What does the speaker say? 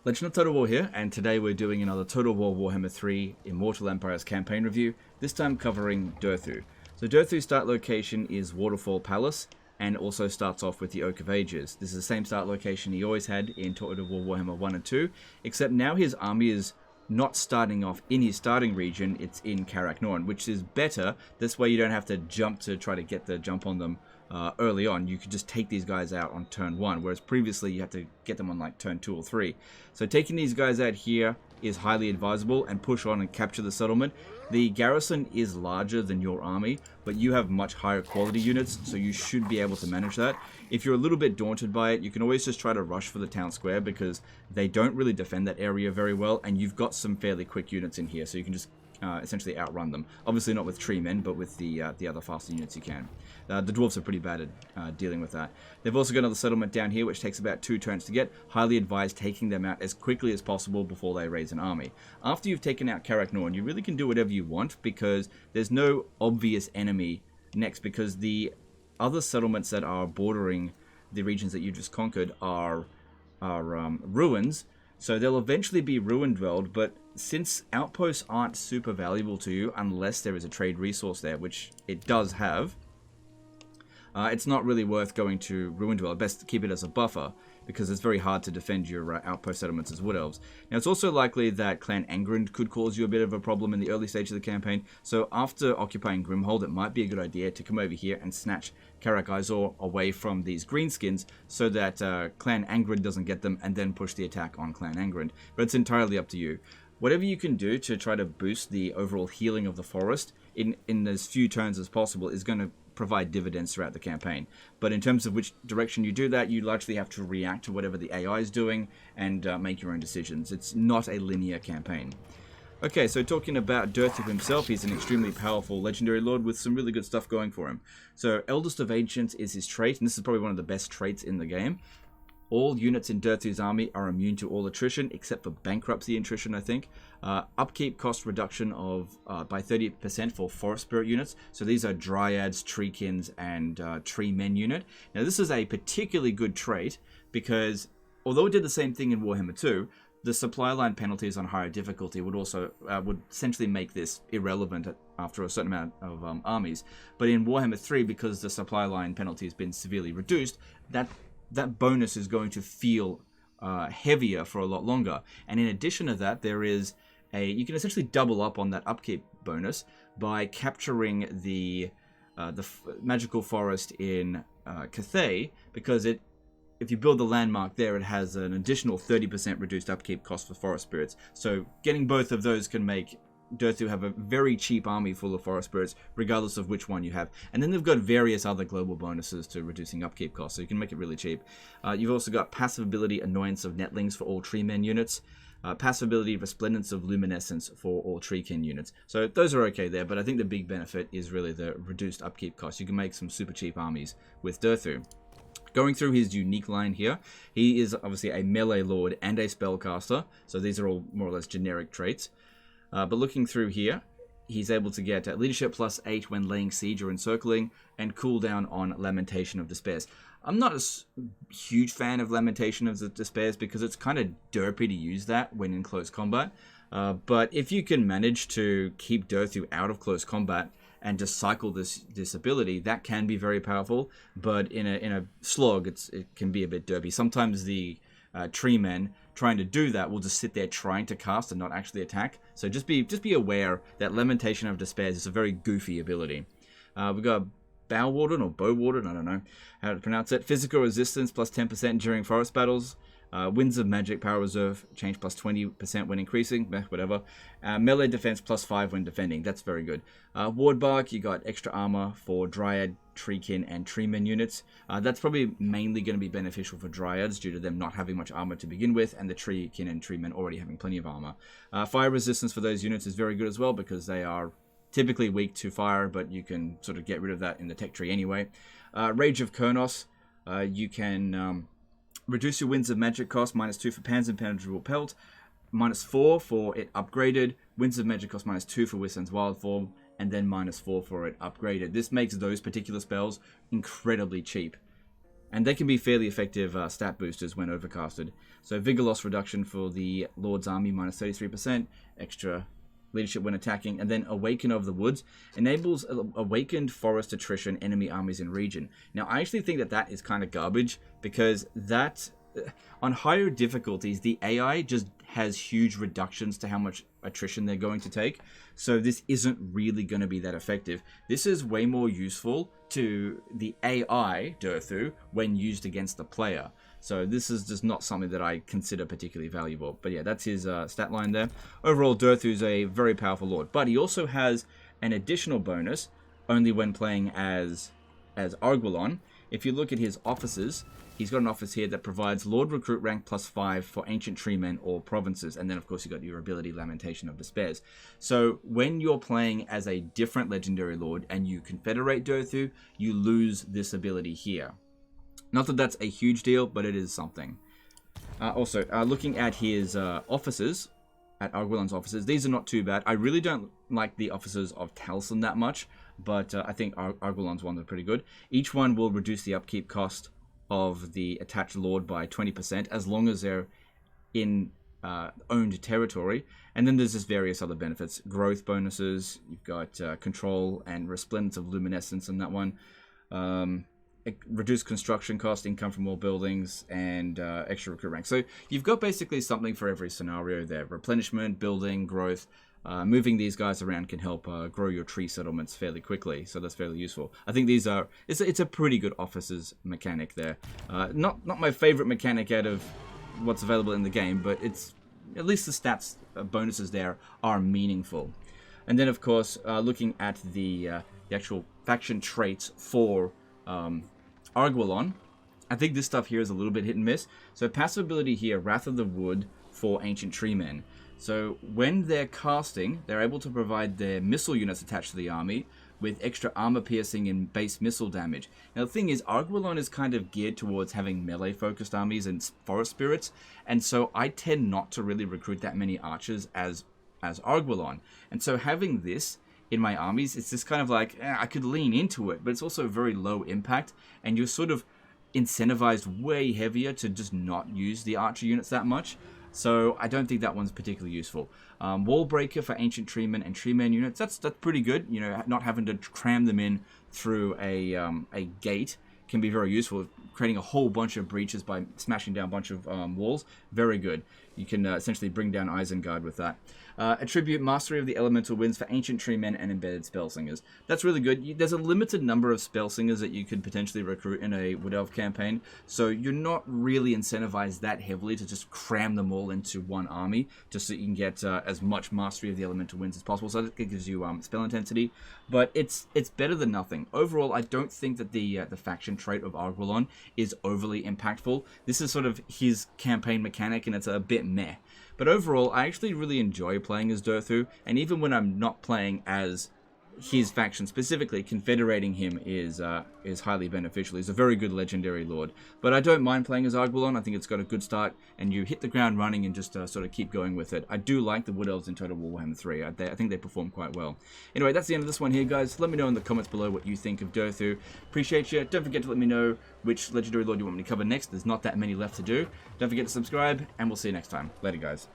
Legend of Total War here, and today we're doing another Total War Warhammer 3 Immortal Empires campaign review, this time covering Durthu. So Durthu's start location is Waterfall Palace, and also starts off with the Oak of Ages. This is the same start location he always had in Total War Warhammer 1 and 2, except now his army is not starting off in his starting region, it's in Karak Norn, which is better. This way you don't have to jump to try to get the jump on them early on. You could just take these guys out on turn 1, whereas previously you had to get them on like turn 2 or 3. So taking these guys out here is highly advisable, and push on and capture the settlement. The garrison is larger than your army, but you have much higher quality units, so you should be able to manage that. If you're a little bit daunted by it, you can always just try to rush for the town square, because they don't really defend that area very well, and you've got some fairly quick units in here, so you can just essentially outrun them. Obviously not with tree men, but with the other faster units you can. The dwarves are pretty bad at dealing with that. They've also got another settlement down here, which takes about 2 turns to get. Highly advised taking them out as quickly as possible before they raise an army. After you've taken out Karak Norn, you really can do whatever you want, because there's no obvious enemy next, because the other settlements that are bordering the regions that you just conquered are ruins. So they'll eventually be ruin-dwelled, but since outposts aren't super valuable to you unless there is a trade resource there, which it does have, it's not really worth going to ruin-dwell. Best to keep it as a buffer, because it's very hard to defend your outpost settlements as Wood Elves. Now, it's also likely that Clan Angrind could cause you a bit of a problem in the early stage of the campaign, so after occupying Grimhold, it might be a good idea to come over here and snatch Karak Izor away from these greenskins, so that Clan Angrind doesn't get them, and then push the attack on Clan Angrind. But it's entirely up to you. Whatever you can do to try to boost the overall healing of the forest in as few turns as possible is going to provide dividends throughout the campaign. But in terms of which direction you do that, you largely have to react to whatever the AI is doing and make your own decisions. It's not a linear campaign. Okay, so talking about Durthu himself, he's an extremely powerful legendary lord with some really good stuff going for him. So Eldest of Ancients is his trait, and this is probably one of the best traits in the game. All units in Durthu's army are immune to all attrition, except for bankruptcy attrition, I think. Upkeep cost reduction of by 30% for Forest Spirit units. So these are Dryads, Treekins, and Tree Men unit. Now this is a particularly good trait, because although it did the same thing in Warhammer 2, the supply line penalties on higher difficulty would also would essentially make this irrelevant after a certain amount of armies. But in Warhammer 3, because the supply line penalty has been severely reduced, that bonus is going to feel heavier for a lot longer. And in addition to that, there is you can essentially double up on that upkeep bonus by capturing the magical forest in Cathay, because if you build the landmark there, it has an additional 30% reduced upkeep cost for forest spirits. So getting both of those can make Durthu have a very cheap army full of forest spirits, regardless of which one you have. And then they've got various other global bonuses to reducing upkeep costs, so you can make it really cheap. You've also got passive ability Annoyance of Netlings for all Tree Men units. Passive ability Resplendence of Luminescence for all Treekin units. So those are okay there, but I think the big benefit is really the reduced upkeep cost. You can make some super cheap armies with Durthu. Going through his unique line here, he is obviously a melee lord and a spellcaster, so these are all more or less generic traits. But looking through here, he's able to get leadership +8 when laying siege or encircling, and cooldown on Lamentation of Despairs. I'm not a huge fan of Lamentation of the Despairs, because it's kind of derpy to use that when in close combat. But if you can manage to keep Durthu out of close combat and just cycle this ability, that can be very powerful. But in a slog, it can be a bit derpy. Sometimes the tree men trying to do that will just sit there trying to cast and not actually attack. So just be aware that Lamentation of Despairs is a very goofy ability. We've got Bow Warden or Bow Warden, I don't know how to pronounce it. Physical resistance +10% during forest battles. Winds of Magic Power Reserve change +20% when increasing, whatever. Melee defense +5 when defending, that's very good. Ward Bark, you got extra armor for Dryad, Treekin, and Treemen units. That's probably mainly going to be beneficial for Dryads due to them not having much armor to begin with, and the Treekin and Treemen already having plenty of armor. Fire resistance for those units is very good as well, because they are typically weak to fire, but you can sort of get rid of that in the tech tree anyway. Rage of Kurnos, you can reduce your Winds of Magic cost -2 for Pan's Impenetrable Pelt, -4 for it upgraded, Winds of Magic cost -2 for Wissand's Wild Form, and then -4 for it upgraded. This makes those particular spells incredibly cheap. And they can be fairly effective stat boosters when overcasted. So Vigor loss reduction for the Lord's Army, minus 33%, extra leadership when attacking, and then Awaken of the Woods enables awakened forest attrition enemy armies in region. Now, I actually think that that is kind of garbage, because that, on higher difficulties, the AI just has huge reductions to how much attrition they're going to take. So this isn't really going to be that effective. This is way more useful to the AI, Durthu, when used against the player. So this is just not something that I consider particularly valuable. But yeah, that's his stat line there. Overall, Durthu's a very powerful lord. But he also has an additional bonus, only when playing as Arguelon. If you look at his offices, he's got an office here that provides Lord Recruit rank +5 for Ancient Treemen or provinces. And then, of course, you've got your ability Lamentation of Despairs. So when you're playing as a different Legendary Lord and you confederate Durthu, you lose this ability here. Not that that's a huge deal, but it is something. Also, looking at his offices, at Arguelon's offices, these are not too bad. I really don't like the offices of Taliesin that much, but I think Arguelon's ones are pretty good. Each one will reduce the upkeep cost of the attached lord by 20%, as long as they're in owned territory. And then there's just various other benefits. Growth bonuses, you've got control and resplendence of luminescence in that one. Reduced construction cost, income from all buildings, and extra recruit rank. So you've got basically something for every scenario there. Replenishment, building, growth. Moving these guys around can help grow your tree settlements fairly quickly, so that's fairly useful. I think these are it's a pretty good officers mechanic there. Not my favorite mechanic out of what's available in the game, but it's at least the stats bonuses there are meaningful. And then of course, looking at the actual faction traits for Arguelon, I think this stuff here is a little bit hit and miss. So passive ability here, Wrath of the Wood for Ancient Treemen. So when they're casting, they're able to provide their missile units attached to the army with extra armor piercing and base missile damage. Now the thing is, Arguelon is kind of geared towards having melee focused armies and forest spirits, and so I tend not to really recruit that many archers as Arguelon. And so having this in my armies, it's just kind of like, I could lean into it, but it's also very low impact, and you're sort of incentivized way heavier to just not use the archer units that much. So I don't think that one's particularly useful. Wall Breaker for Ancient Treemen and Treemen units, that's pretty good. You know, not having to cram them in through a gate can be very useful. Creating a whole bunch of breaches by smashing down a bunch of walls, very good. You can essentially bring down Isengard with that. Attribute Mastery of the Elemental Winds for Ancient Treemen and Embedded Spellsingers. That's really good. There's a limited number of Spellsingers that you could potentially recruit in a Wood Elf campaign, so you're not really incentivized that heavily to just cram them all into one army, just so you can get as much Mastery of the Elemental Winds as possible, so that it gives you spell intensity. But it's better than nothing. Overall, I don't think that the faction trait of Arguelon is overly impactful. This is sort of his campaign mechanic, and it's a bit meh. But overall, I actually really enjoy playing as Durthu, and even when I'm not playing as his faction specifically, confederating him is highly beneficial. He's a very good legendary lord. But I don't mind playing as Arguelon. I think it's got a good start, and you hit the ground running and just sort of keep going with it. I do like the Wood Elves in Total War Warhammer 3. I think they perform quite well. Anyway, that's the end of this one here, guys. Let me know in the comments below what you think of Durthu. Appreciate you. Don't forget to let me know which legendary lord you want me to cover next. There's not that many left to do. Don't forget to subscribe, and we'll see you next time. Later, guys.